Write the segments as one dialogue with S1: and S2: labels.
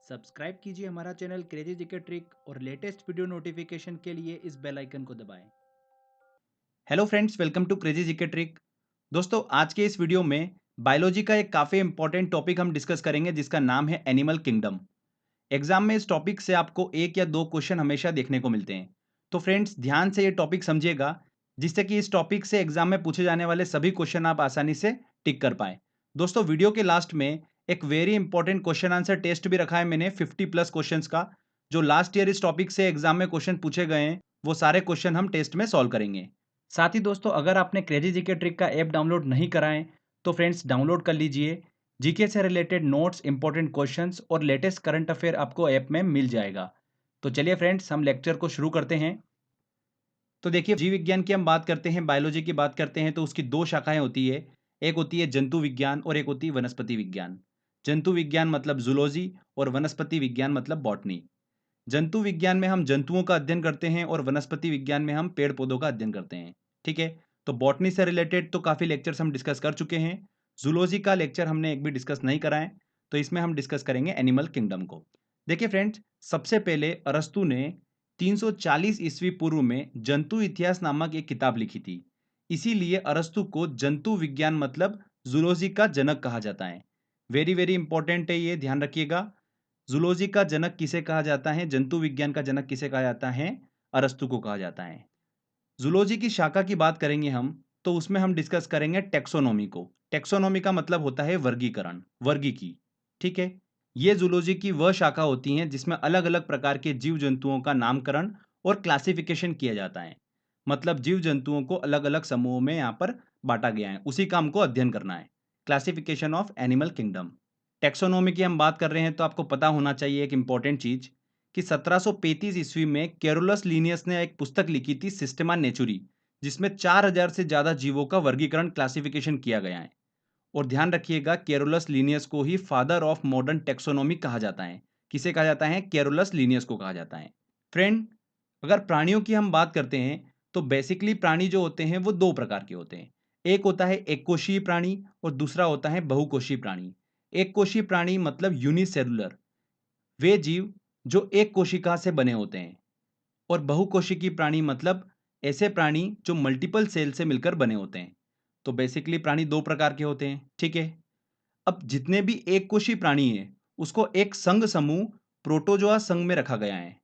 S1: Subscribe कीजिए हमारा channel crazy GK trick और लेटेस्ट वीडियो नोटिफिकेशन के लिए इस बेल आइकन को दबाएं। Hello friends, welcome to crazy GK trick. दोस्तों, आज के इस वीडियो में बायोलॉजी का एक काफ़ी इंपॉर्टेंट टॉपिक हम डिस्कस करेंगे जिसका नाम है एनिमल किंगडम। एग्जाम में इस टॉपिक से आपको एक या दो क्वेश्चन हमेशा देखने को मिलते हैं। तो फ्रेंड्स, ध्यान से ये टॉपिक समझिएगा जिससे कि इस टॉपिक से एग्जाम में पूछे जाने वाले सभी क्वेश्चन आप आसानी से टिक कर पाए। दोस्तों, वीडियो के लास्ट में एक very important question answer test भी रखा है मैंने 50+ क्वेश्चंस का। जो लास्ट ईयर इस टॉपिक से एग्जाम में क्वेश्चन पूछे गए हैं वो सारे क्वेश्चन हम टेस्ट में सॉल्व करेंगे। साथ ही दोस्तों, अगर आपने क्रेजी जीके ट्रिक का ऐप डाउनलोड नहीं करा है तो फ्रेंड्स डाउनलोड कर लीजिए। जीके से रिलेटेड नोट्स, इंपॉर्टेंट क्वेश्चंस और लेटेस्ट करंट अफेयर आपको ऐप में मिल जाएगा। तो चलिए फ्रेंड्स, हम लेक्चर को शुरू करते हैं। तो देखिए, जीव विज्ञान की हम बात करते हैं, बायोलॉजी की बात करते हैं तो उसकी दो शाखाएं होती है। एक होती है जंतु विज्ञान और एक होती है वनस्पति विज्ञान। जंतु विज्ञान मतलब जूलॉजी और वनस्पति विज्ञान मतलब बॉटनी। जंतु विज्ञान में हम जंतुओं का अध्ययन करते हैं और वनस्पति विज्ञान में हम पेड़ पौधों का अध्ययन करते हैं। ठीक है। तो बॉटनी से रिलेटेड तो काफ़ी लेक्चर्स हम डिस्कस कर चुके हैं। जूलॉजी का लेक्चर हमने एक भी डिस्कस नहीं करा है। तो इसमें हम डिस्कस करेंगे एनिमल किंगडम को। देखिए फ्रेंड्स, सबसे पहले अरस्तु ने 340 ईस्वी पूर्व में जंतु इतिहास नामक एक किताब लिखी थी। इसीलिए अरस्तु को जंतु विज्ञान मतलब जूलॉजी का जनक कहा जाता है। वेरी वेरी इंपॉर्टेंट है, ये ध्यान रखिएगा। जूलॉजी का जनक किसे कहा जाता है, जंतु विज्ञान का जनक किसे कहा जाता है? अरस्तु को कहा जाता है। जूलॉजी की शाखा की बात करेंगे हम तो उसमें हम डिस्कस करेंगे टेक्सोनोमी को। टेक्सोनोमी का मतलब होता है वर्गीकरण, वर्गीकी। ठीक है। ये जूलॉजी की वह शाखा होती है जिसमें अलग अलग प्रकार के जीव जंतुओं का नामकरण और क्लासिफिकेशन किया जाता है। मतलब जीव जंतुओं को अलग अलग समूहों में यहाँ पर बांटा गया है, उसी काम को अध्ययन करना है। Classification of animal kingdom. Taxonomy की हम बात कर रहे हैं तो आपको पता होना चाहिए एक इंपॉर्टेंट चीज कि 1735 ईस्वी में कैरोलस लीनियस ने एक पुस्तक लिखी थी सिस्टेमा नेचुरी, जिसमें 4000 से ज्यादा जीवों का वर्गीकरण, क्लासिफिकेशन किया गया है। और ध्यान रखिएगा, कैरोलस लीनियस को ही फादर ऑफ मॉडर्न टेक्सोनोमी कहा जाता है। किसे कहा जाता है? कैरोलस लीनियस को कहा जाता है। फ्रेंड, अगर प्राणियों की हम बात करते हैं तो बेसिकली प्राणी जो होते हैं वो दो प्रकार के होते हैं। एक होता है एक कोशीय प्राणी और दूसरा होता है बहुकोशीय प्राणी। एक कोशीय प्राणी मतलब यूनिसेलुलर, वे जीव जो एक कोशिका से बने होते हैं। और बहुकोशिकीय प्राणी मतलब ऐसे प्राणी जो मल्टीपल सेल से मिलकर बने होते हैं। तो बेसिकली प्राणी दो प्रकार के होते हैं। ठीक है। अब जितने भी एक कोशीय प्राणी हैं उसको एक संघ समूह प्रोटोजोआ संघ में रखा गया है।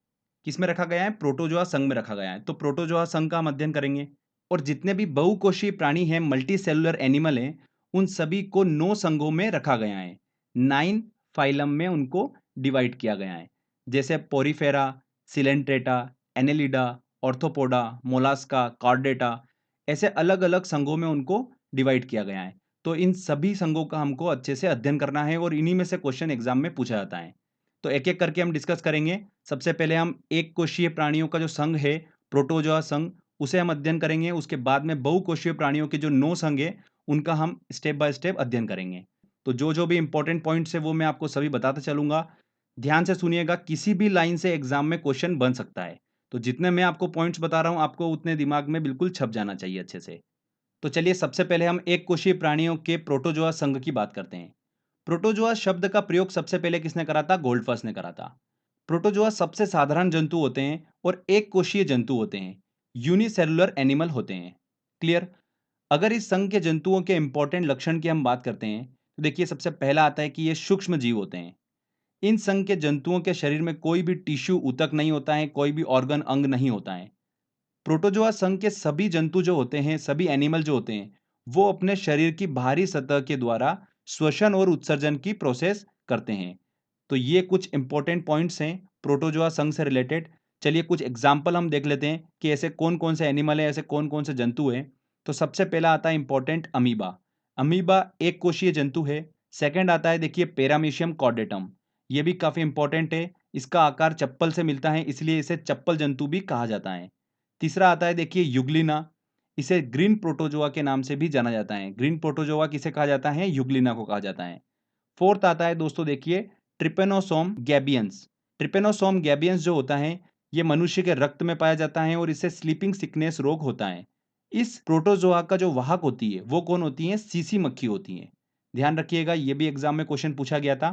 S1: किसमें रखा गया है? प्रोटोजोआ संघ में रखा गया है। तो प्रोटोजोआ संघ का हम अध्ययन करेंगे। और जितने भी बहुकोशीय प्राणी हैं, मल्टी सेलुलर एनिमल हैं, उन सभी को 9 संघों में रखा गया है। 9 फाइलम में उनको डिवाइड किया गया है। जैसे Porifera, Coelenterata, Annelida, arthropoda, Mollusca, Chordata, ऐसे अलग अलग संघों में उनको डिवाइड किया गया है। तो इन सभी संघों का हमको अच्छे से अध्ययन करना है और इन्हीं में से क्वेश्चन एग्जाम में पूछा जाता है। तो एक एक करके हम डिस्कस करेंगे। सबसे पहले हम एक कोशीय प्राणियों का जो संघ है, प्रोटोजोआ संघ, उसे हम अध्ययन करेंगे। उसके बाद में बहुकोशीय प्राणियों के जो 9 संघ है उनका हम स्टेप बाय स्टेप अध्ययन करेंगे। तो जो जो भी इंपॉर्टेंट पॉइंट्स है वो मैं आपको सभी बताता चलूंगा। ध्यान से सुनिएगा, किसी भी लाइन से एग्जाम में क्वेश्चन बन सकता है। तो जितने मैं आपको पॉइंट्स बता रहा हूं आपको उतने दिमाग में बिल्कुल छप जाना चाहिए अच्छे से। तो चलिए, सबसे पहले हम एक कोशीय प्राणियों के प्रोटोजोआ संघ की बात करते हैं। प्रोटोजोआ शब्द का प्रयोग सबसे पहले किसने करा था? गोल्डफर्स ने करा था। प्रोटोजोआ सबसे साधारण जंतु होते हैं और एक कोशीय जंतु होते हैं, यूनिसेलुलर एनिमल होते हैं। क्लियर? अगर इस संघ के जंतुओं के इंपॉर्टेंट लक्षण की हम बात करते हैं तो देखिए, सबसे पहला आता है कि ये सूक्ष्म जीव होते हैं। इन संघ के जंतुओं के शरीर में कोई भी टिश्यू ऊतक नहीं होता है, कोई भी ऑर्गन अंग नहीं होता है। प्रोटोजोआ संघ के सभी जंतु जो होते हैं, सभी एनिमल जो होते हैं, वो अपने शरीर की बाहरी सतह के द्वारा श्वसन और उत्सर्जन की प्रोसेस करते हैं। तो ये कुछ इंपॉर्टेंट पॉइंट्स हैं प्रोटोजोआ संघ से रिलेटेड। चलिए कुछ एग्जाम्पल हम देख लेते हैं कि ऐसे कौन कौन से एनिमल है, ऐसे कौन कौन से जंतु हैं। तो सबसे पहला आता है इंपॉर्टेंट, अमीबा। अमीबा एक कोशीय जंतु है। सेकंड आता है देखिए पैरामीशियम कॉर्डेटम। ये भी काफी इंपॉर्टेंट है। इसका आकार चप्पल से मिलता है, इसलिए इसे चप्पल जंतु भी कहा जाता है। तीसरा आता है देखिए यूग्लिना। इसे ग्रीन प्रोटोजोआ के नाम से भी जाना जाता है। ग्रीन प्रोटोजोआ किसे कहा जाता है? यूग्लिना को कहा जाता है। फोर्थ आता है दोस्तों देखिए ट्रिपेनोसोम गैबियंस। ट्रिपेनोसोम गैबियंस जो होता है ये मनुष्य के रक्त में पाया जाता है और इसे स्लीपिंग सिकनेस रोग होता है। इस प्रोटोजोआ का जो वाहक होती है वो कौन होती है? सीसी मक्खी होती है। ध्यान रखिएगा, ये भी एग्जाम में क्वेश्चन पूछा गया था।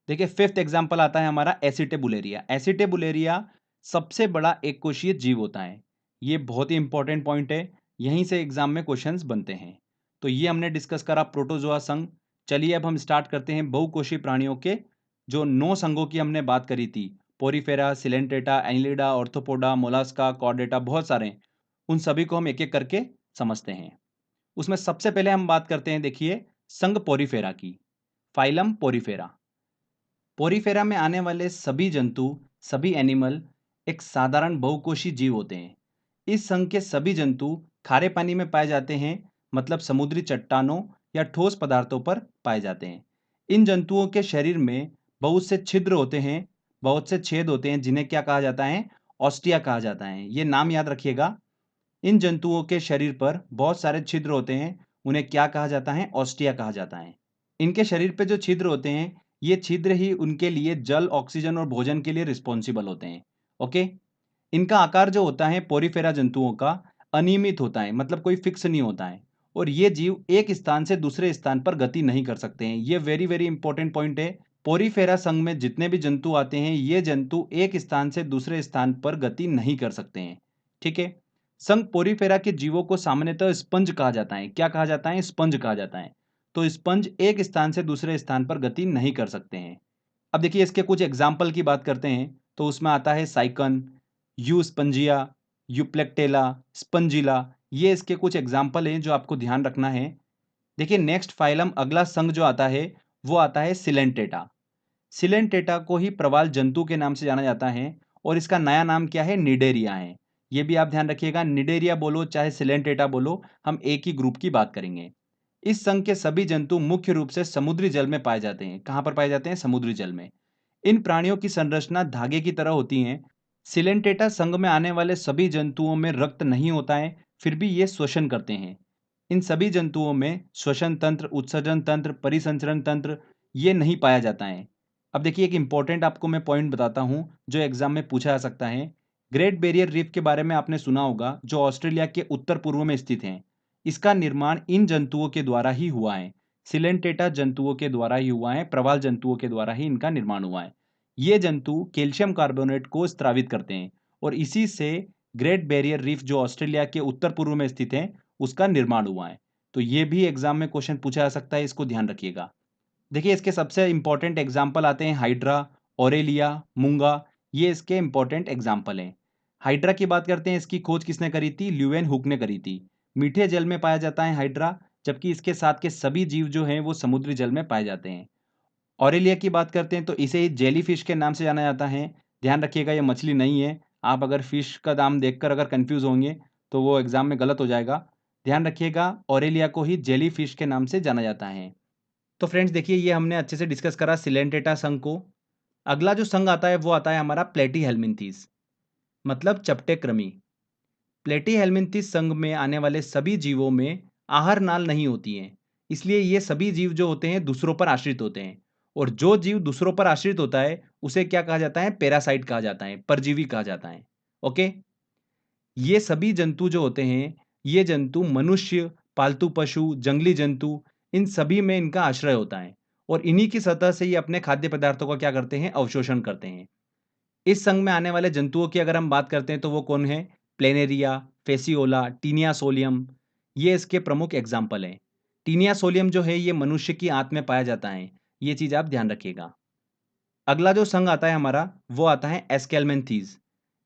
S1: देखिए फिफ्थ एग्जाम्पल आता है हमारा एसिटेबुलेरिया। एसिटेबुलेरिया सबसे बड़ा एककोषीय जीव होता है। ये बहुत ही इंपॉर्टेंट पॉइंट है, यहीं से एग्जाम में क्वेश्चंस बनते हैं। तो ये हमने डिस्कस करा प्रोटोजोआ संघ। चलिए अब हम स्टार्ट करते हैं बहुकोषीय प्राणियों के जो 9 संघों की हमने बात करी थी। Porifera, Coelenterata, Annelida, arthropoda, Mollusca, Chordata, बहुत सारे हैं। उन सभी को हम एक एक करके समझते हैं। उसमें सबसे पहले हम बात करते हैं, देखिए, संघ पोरीफेरा की। Phylum Porifera. पोरीफेरा में आने वाले सभी जंतु, सभी एनिमल एक साधारण बहुकोषीय जीव होते हैं। इस संघ के सभी जंतु खारे पानी में पाए जाते हैं, मतलब समुद्री चट्टानों या ठोस पदार्थों पर पाए जाते हैं। इन जंतुओं के शरीर में बहुत से छिद्र होते हैं, बहुत से छेद होते हैं, जिन्हें क्या कहा जाता है? ऑस्टिया कहा जाता है। ये नाम याद रखिएगा। इन जंतुओं के शरीर पर बहुत सारे छिद्र होते हैं, उन्हें क्या कहा जाता है? ऑस्टिया कहा जाता है। इनके शरीर पे जो छिद्र होते हैं, ये छिद्र ही उनके लिए जल, ऑक्सीजन और भोजन के लिए रिस्पॉन्सिबल होते हैं। ओके। इनका आकार जो होता है पोरीफेरा जंतुओं का अनियमित होता है, मतलब कोई फिक्स नहीं होता है। और ये जीव एक स्थान से दूसरे स्थान पर गति नहीं कर सकते हैं। ये वेरी वेरी इंपॉर्टेंट पॉइंट है। पोरीफेरा संघ में जितने भी जंतु आते हैं, ये जंतु एक स्थान से दूसरे स्थान पर गति नहीं कर सकते हैं। ठीक है। संघ पोरीफेरा के जीवों को सामान्यतः स्पंज कहा जाता है। क्या कहा जाता है? स्पंज कहा जाता है। तो स्पंज एक स्थान से दूसरे स्थान पर गति नहीं कर सकते हैं। अब देखिए इसके कुछ एग्जाम्पल की बात करते हैं, तो उसमें आता है साइकन, यू स्पंजिया, यूप्लेक्टेला, स्पंजिला। ये इसके कुछ एग्जाम्पल हैं जो आपको ध्यान रखना है। देखिए नेक्स्ट फाइलम, अगला संघ जो आता है वो आता है सिलेंटेटा। सिलेंटेटा को ही प्रवाल जंतु के नाम से जाना जाता है और इसका नया नाम क्या है? निडेरिया है। ये भी आप ध्यान रखिएगा, निडेरिया बोलो चाहे सिलेंटेटा बोलो, हम एक ही ग्रुप की बात करेंगे। इस संघ के सभी जंतु मुख्य रूप से समुद्री जल में पाए जाते हैं। कहां पर पाए जाते हैं? समुद्री जल में। इन प्राणियों की संरचना धागे की तरह होती है। सिलेंटेटा संघ में आने वाले सभी जंतुओं में रक्त नहीं होता है, फिर भी ये श्वसन करते हैं। इन सभी जंतुओं में श्वसन तंत्र, उत्सर्जन तंत्र, परिसंचरण तंत्र ये नहीं पाया जाता है। अब देखिए एक इंपॉर्टेंट आपको मैं पॉइंट बताता हूं जो एग्जाम में पूछा जा सकता है। ग्रेट बैरियर रीफ के बारे में आपने सुना होगा, जो ऑस्ट्रेलिया के उत्तर पूर्व में स्थित है। इसका निर्माण इन जंतुओं के द्वारा ही हुआ है। सिलेंटेटा जंतुओं के द्वारा ही हुआ है, प्रवाल जंतुओं के द्वारा ही इनका निर्माण हुआ है। ये जंतु कैल्शियम कार्बोनेट को स्रावित करते हैं और इसी से ग्रेट बैरियर रीफ जो ऑस्ट्रेलिया के उत्तर पूर्व में स्थित है उसका निर्माण हुआ है। तो ये भी एग्जाम में क्वेश्चन पूछा जा सकता है, इसको ध्यान रखिएगा। देखिए इसके सबसे इंपॉर्टेंट एग्जाम्पल आते हैं हाइड्रा, ओरेलिया, मूंगा। ये इसके इंपॉर्टेंट एग्जाम्पल हैं। हाइड्रा की बात करते हैं, इसकी खोज किसने करी थी? ल्यूवेन हुक ने करी थी। मीठे जल में पाया जाता है हाइड्रा, जबकि इसके साथ के सभी जीव जो हैं वो समुद्री जल में पाए जाते हैं। ऑरेलिया की बात करते हैं तो इसे ही जेलीफिश के नाम से जाना जाता है। ध्यान रखिएगा ये मछली नहीं है। आप अगर फिश का नाम देखकर अगर कंफ्यूज होंगे तो वो एग्जाम में गलत हो जाएगा। ध्यान रखिएगा ऑरेलिया को ही जेलीफिश के नाम से जाना जाता है। तो फ्रेंड्स देखिए ये हमने अच्छे से डिस्कस करा सिलेंटेटा संघ को। अगला जो संघ आता है वो आता है हमारा प्लेटीहेल्मिन्थीस, मतलब चपटे कृमि। प्लेटीहेल्मिन्थीस संघ में आने वाले सभी जीवों में आहार नाल नहीं होती है, इसलिए ये सभी जीव जो होते हैं दूसरों पर आश्रित होते हैं। और जो जीव दूसरों पर आश्रित होता है उसे क्या कहा जाता है? पैरासाइट कहा जाता है, परजीवी कहा जाता है। ओके। ये सभी जंतु जो होते हैं, ये जंतु मनुष्य, पालतू पशु, जंगली जंतु, इन सभी में इनका आश्रय होता है और इन्हीं की सतह से ये अपने खाद्य पदार्थों का क्या करते हैं? अवशोषण करते हैं। इस संघ में आने वाले जंतुओं की अगर हम बात करते हैं तो वो कौन है? Planaria, Fasciola, Taenia solium. ये इसके प्रमुख एग्जाम्पल हैं। टीनिया सोलियम जो है ये मनुष्य की आंत में पाया जाता है। ये चीज आप ध्यान रखिएगा। अगला जो संघ आता है हमारा वो आता है एस्केलमेंथीज।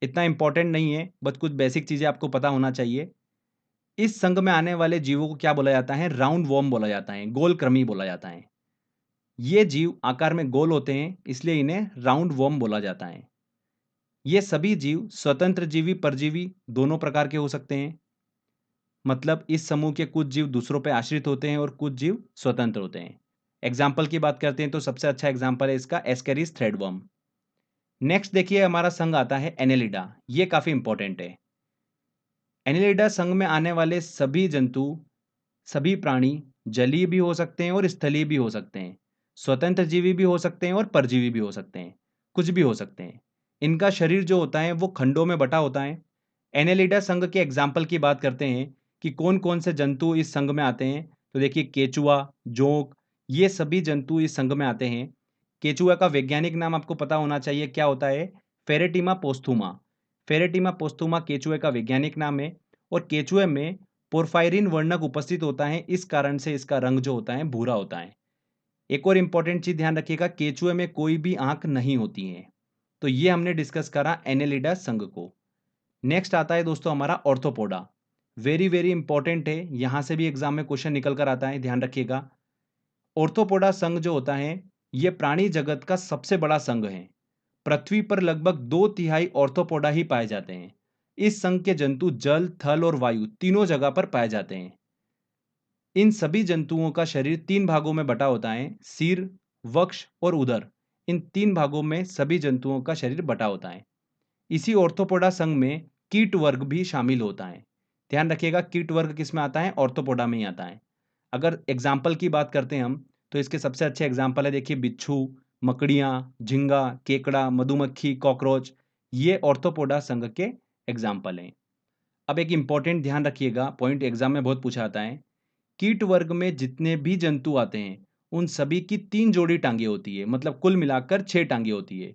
S1: इतना इंपॉर्टेंट नहीं है, बस कुछ बेसिक चीजें आपको पता होना चाहिए। इस संघ में आने वाले जीवों को क्या बोला जाता है? राउंड वॉर्म बोला जाता है, गोल कृमि बोला जाता है। ये जीव आकार में गोल होते हैं, इसलिए इन्हें राउंड वॉर्म बोला जाता है। ये सभी जीव स्वतंत्र जीवी, परजीवी दोनों प्रकार के हो सकते हैं। मतलब इस समूह के कुछ जीव दूसरों पर आश्रित होते हैं और कुछ जीव स्वतंत्र होते हैं। एग्जाम्पल की बात करते हैं तो सबसे अच्छा एग्जाम्पल है इसका एस्केरिस थ्रेडवर्म। नेक्स्ट देखिए हमारा संघ आता है एनेलिडा। ये काफी इंपॉर्टेंट है। एनेलिडा संघ में आने वाले सभी जंतु, सभी प्राणी जलीय भी हो सकते हैं और स्थलीय भी हो सकते हैं। स्वतंत्र जीवी भी हो सकते हैं और परजीवी भी हो सकते हैं। कुछ भी हो सकते हैं। इनका शरीर जो होता है वो खंडों में बटा होता है। एनेलिडा संघ के एग्जाम्पल की बात करते हैं कि कौन कौन से जंतु इस संघ में आते हैं, तो देखिए केचुआ, जोंक, ये सभी जंतु इस संघ में आते हैं। केचुआ का वैज्ञानिक नाम आपको पता होना चाहिए, क्या होता है? फेरेटिमा पोस्थुमा। फेरेटिमा पोस्थुमा केचुए का वैज्ञानिक नाम है और केचुए में पोर्फायरिन वर्णक उपस्थित होता है, इस कारण से इसका रंग जो होता है भूरा होता है। एक और इंपॉर्टेंट चीज ध्यान रखिएगा, केचुए में कोई भी आंख नहीं होती है। तो ये हमने डिस्कस करा एनेलिडा संघ को। नेक्स्ट आता है दोस्तों हमारा ऑर्थोपोडा। वेरी वेरी इंपॉर्टेंट है, यहां से भी एग्जाम में क्वेश्चन निकल कर आता है, ध्यान रखिएगा। ऑर्थोपोडा संघ जो होता है यह प्राणी जगत का सबसे बड़ा संघ है। पृथ्वी पर लगभग 2/3 ऑर्थोपोडा ही पाए जाते हैं। इस संघ के जंतु जल, थल और वायु तीनों जगह पर पाए जाते हैं। इन सभी जंतुओं का शरीर 3 भागों में बटा होता है, सिर, वक्ष और उदर। इन 3 भागों में सभी जंतुओं का शरीर बटा होता है। इसी ऑर्थोपोडा संघ में कीट वर्ग भी शामिल होता है। ध्यान रखिएगा, कीट वर्ग किस में आता है? ऑर्थोपोडा में ही आता है। अगर एग्जाम्पल की बात करते हैं हम, तो इसके सबसे अच्छे एग्जाम्पल है, देखिए बिच्छू, मकड़ियाँ, झिंगा, केकड़ा, मधुमक्खी, कॉकरोच, ये ऑर्थोपोडा संघ के एग्जाम्पल हैं। अब एक इंपॉर्टेंट ध्यान रखिएगा, पॉइंट एग्जाम में बहुत पूछा आता है। कीट वर्ग में जितने भी जंतु आते हैं उन सभी की 3 जोड़ी टांगे होती है, मतलब कुल मिलाकर 6 टांगे होती है।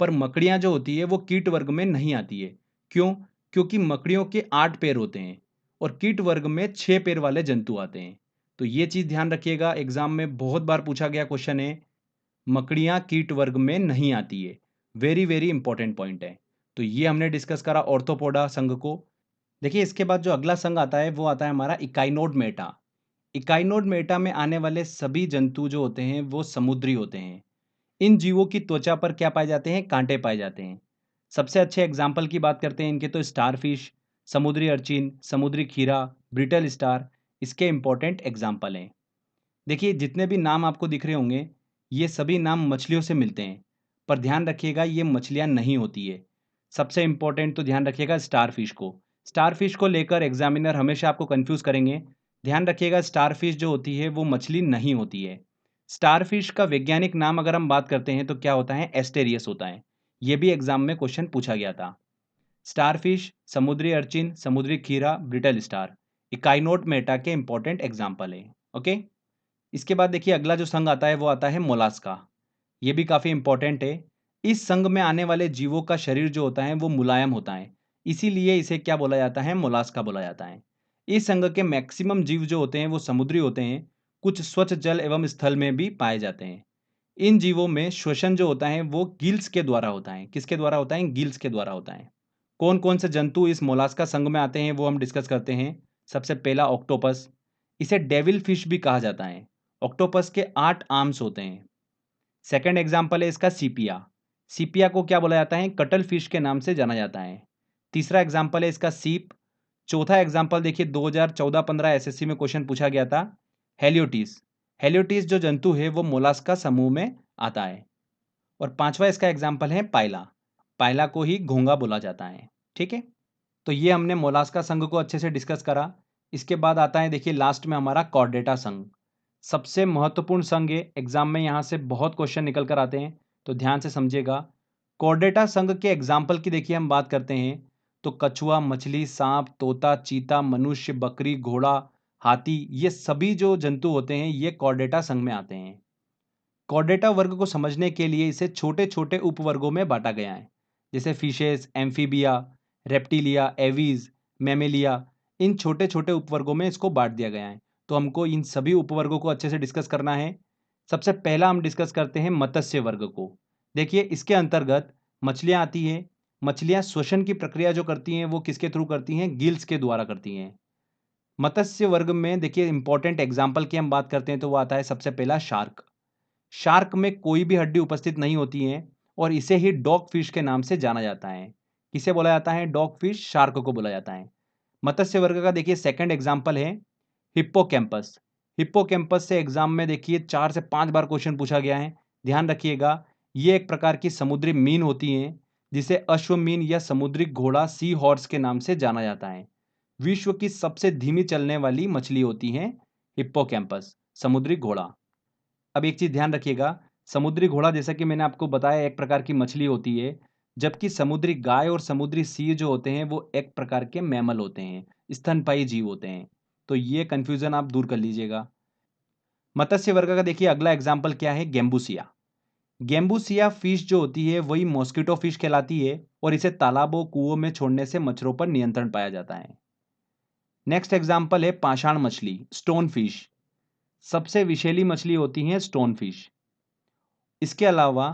S1: पर मकड़ियां जो होती है वो कीट वर्ग में नहीं आती है। क्यों? क्योंकि मकड़ियों के 8 पैर होते हैं और कीट वर्ग में 6 पैर वाले जंतु आते हैं। तो ये चीज ध्यान रखिएगा, एग्जाम में बहुत बार पूछा गया क्वेश्चन है, मकड़ियां कीट वर्ग में नहीं आती है। वेरी वेरी इंपॉर्टेंट पॉइंट है। तो ये हमने डिस्कस करा ऑर्थोपोडा संघ को। देखिए इसके बाद जो अगला संघ आता है वो आता है हमारा इकाइनोडर्मेटा। इकाइनोडर्मेटा में आने वाले सभी जंतु जो होते हैं वो समुद्री होते हैं। इन जीवों की त्वचा पर क्या पाए जाते हैं? कांटे पाए जाते हैं। सबसे अच्छे एग्जाम्पल की बात करते हैं इनके, तो स्टारफिश, समुद्री अर्चिन, समुद्री खीरा, ब्रिटल स्टार इसके इंपॉर्टेंट एग्जाम्पल हैं। देखिए जितने भी नाम आपको दिख रहे होंगे ये सभी नाम मछलियों से मिलते हैं, पर ध्यान रखिएगा ये मछलियां नहीं होती है। सबसे इंपॉर्टेंट तो ध्यान रखिएगा स्टारफिश को। स्टारफिश को लेकर एग्जामिनर हमेशा आपको कंफ्यूज करेंगे। ध्यान रखिएगा स्टारफिश जो होती है वो मछली नहीं होती है। स्टारफिश का वैज्ञानिक नाम अगर हम बात करते हैं तो क्या होता है? एस्टेरियस होता है। ये भी एग्जाम में क्वेश्चन पूछा गया था। स्टारफिश, समुद्री अर्चिन, समुद्री खीरा, ब्रिटल स्टार इकाइनोडर्मेटा के इंपॉर्टेंट एग्जाम्पल है। ओके, इसके बाद देखिए अगला जो संघ आता है वो आता है मोलास्का। ये भी काफी इंपॉर्टेंट है। इस संघ में आने वाले जीवों का शरीर जो होता है वो मुलायम होता है, इसीलिए इसे क्या बोला जाता है? मोलास्का बोला जाता है। इस संघ के मैक्सिमम जीव जो होते हैं वो समुद्री होते हैं, कुछ स्वच्छ जल एवं स्थल में भी पाए जाते हैं। इन जीवों में श्वसन जो होता है वो गिल्स के द्वारा होता है। किसके द्वारा होता है? गिल्स के द्वारा होता है। कौन कौन से जंतु इस मोलास्का संघ में आते हैं वो हम डिस्कस करते हैं। सबसे पहला ऑक्टोपस, इसे डेविल फिश भी कहा जाता है। ऑक्टोपस के 8 आर्म्स होते हैं। सेकंड एग्जाम्पल है इसका सीपिया। सीपिया को क्या बोला जाता है? कटल फिश के नाम से जाना जाता है। तीसरा एग्जाम्पल है इसका सीप। चौथा एग्जाम्पल देखिए 2014-15 एसएससी में क्वेश्चन पूछा गया था, हेलियोटिस। हेलियोटिस जो जंतु है वो मोलास्का समूह में आता है। और पांचवा इसका एग्जाम्पल है पाइला। पाइला को ही घोंगा बोला जाता है। ठीक है, तो ये हमने मोलास्का संघ को अच्छे से डिस्कस करा। इसके बाद आता है देखिए लास्ट में हमारा कॉर्डेटा संघ। सबसे महत्वपूर्ण संघ है, एग्जाम में यहाँ से बहुत क्वेश्चन निकल कर आते हैं, तो ध्यान से समझिएगा। कॉर्डेटा संघ के एग्जाम्पल की देखिए हम बात करते हैं तो कछुआ, मछली, सांप, तोता, चीता, मनुष्य, बकरी, घोड़ा, हाथी, ये सभी जो जंतु होते हैं ये कॉर्डेटा संघ में आते हैं। कॉर्डेटा वर्ग को समझने के लिए इसे छोटे छोटे उपवर्गों में बांटा गया है, जैसे fishes, amphibia, reptilia, aves, mammalia. इन छोटे छोटे उपवर्गों में इसको बांट दिया गया है। तो हमको इन सभी उपवर्गों को अच्छे से डिस्कस करना है। सबसे पहला हम डिस्कस करते हैं मत्स्य वर्ग को। देखिए इसके अंतर्गत मछलियां आती हैं। मछलियां श्वसन की प्रक्रिया जो करती हैं वो किसके थ्रू करती हैं? गिल्स के द्वारा करती हैं। मत्स्य वर्ग में देखिए इंपॉर्टेंट एग्जाम्पल की हम बात करते हैं तो वो आता है सबसे पहला शार्क। शार्क में कोई भी हड्डी उपस्थित नहीं होती है और इसे ही डॉग फिश के नाम से जाना जाता है। किसे बोला जाता है? डॉग फिश, शार्क को बोला जाता है। मत्स्य वर्ग का देखिए सेकंड एग्जाम्पल है हिप्पोकैम्पस। हिप्पोकैम्पस से एग्जाम में देखिए 4 से 5 बार क्वेश्चन पूछा गया है। ध्यान रखिएगा, ये एक प्रकार की समुद्री मीन होती है जिसे अश्वमीन या समुद्री घोड़ा, सी हॉर्स के नाम से जाना जाता है। विश्व की सबसे धीमी चलने वाली मछली होती है हिप्पोकैम्पस, समुद्री घोड़ा। अब एक चीज ध्यान रखिएगा, समुद्री घोड़ा जैसा कि मैंने आपको बताया एक प्रकार की मछली होती है, जबकि समुद्री गाय और समुद्री सील जो होते हैं वो एक प्रकार के मैमल होते हैं, स्तनपायी जीव होते हैं। तो ये कंफ्यूजन आप दूर कर लीजिएगा। मत्स्य वर्ग का देखिए अगला एग्जाम्पल क्या है? गेम्बुसिया। गैम्बूसिया फिश जो होती है वही मॉस्किटो फिश कहलाती है और इसे तालाबों कुओं में छोड़ने से मच्छरों पर नियंत्रण पाया जाता है। नेक्स्ट एग्जाम्पल है पाषाण मछली, स्टोन फिश। सबसे विषैली मछली होती है स्टोन फिश। इसके अलावा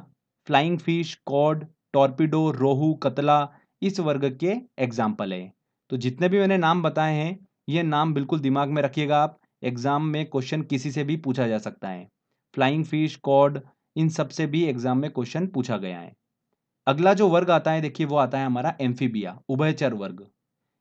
S1: फ्लाइंग फिश, कॉड, टॉर्पिडो, रोहू, कतला इस वर्ग के एग्जाम्पल है। तो जितने भी मैंने नाम बताए हैं ये नाम बिल्कुल दिमाग में रखिएगा आप, एग्जाम में क्वेश्चन किसी से भी पूछा जा सकता है। फ्लाइंग फिश, कॉड, इन सब से भी एग्जाम में क्वेश्चन पूछा गया है। अगला जो वर्ग आता है देखिए वो आता है हमारा एम्फीबिया, उभयचर वर्ग।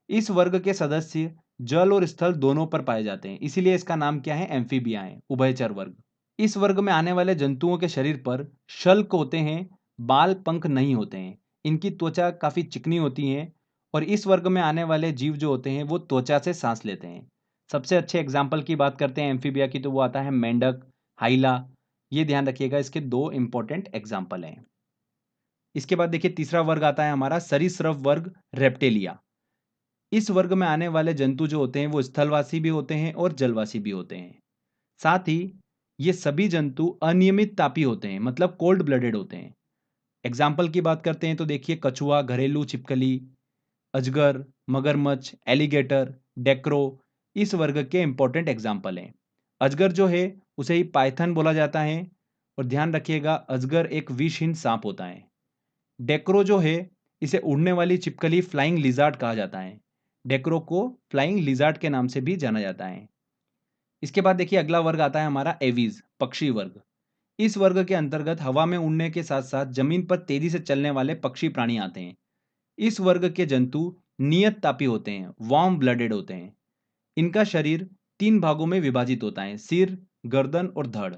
S1: इस वर्ग के सदस्य जल और स्थल दोनों पर पाए जाते हैं, इसीलिए इसका नाम क्या है, एम्फीबिया है, उभयचर वर्ग। इस वर्ग में आने वाले जंतुओं के शरीर पर शल्क होते हैं, बाल पंख नहीं होते हैं। इनकी त्वचा काफी चिकनी होती है और इस वर्ग में आने वाले जीव जो होते हैं वो त्वचा से सांस लेते हैं। सबसे अच्छे एग्जाम्पल की बात करते हैं एम्फीबिया की तो वो आता है मेंढक, हाइला। ये ध्यान रखिएगा, इसके दो इंपॉर्टेंट एग्जाम्पल हैं। इसके बाद देखिए तीसरा वर्ग आता है हमारा सरीसृप वर्ग, रेप्टेलिया। इस वर्ग में आने वाले जंतु जो होते हैं वो स्थलवासी भी होते हैं और जलवासी भी होते हैं। साथ ही ये सभी जंतु अनियमित तापी होते हैं, मतलब कोल्ड ब्लडेड होते हैं। एग्जाम्पल की बात करते हैं तो देखिए कछुआ, घरेलू छिपकली, अजगर, मगरमच्छ, एलिगेटर, डेक्रो इस वर्ग के इंपॉर्टेंट एग्जाम्पल हैं। अजगर जो है उसे ही पाइथन बोला जाता है और ध्यान रखिएगा अजगर एक विषहीन सांप होता है। डेक्रो जो है इसे उड़ने वाली छिपकली, फ्लाइंग लिजार्ड कहा जाता है। डेक्रो को फ्लाइंग लिजार्ड के नाम से भी जाना जाता है। इसके बाद देखिए अगला वर्ग आता है हमारा एवीज, पक्षी वर्ग। इस वर्ग के अंतर्गत हवा में उड़ने के साथ साथ जमीन पर तेजी से चलने वाले पक्षी प्राणी आते हैं। इस वर्ग के जंतु नियत तापी होते हैं, वार्म ब्लडेड होते हैं। इनका शरीर 3 भागों में विभाजित होता है, सिर, गर्दन और धड़।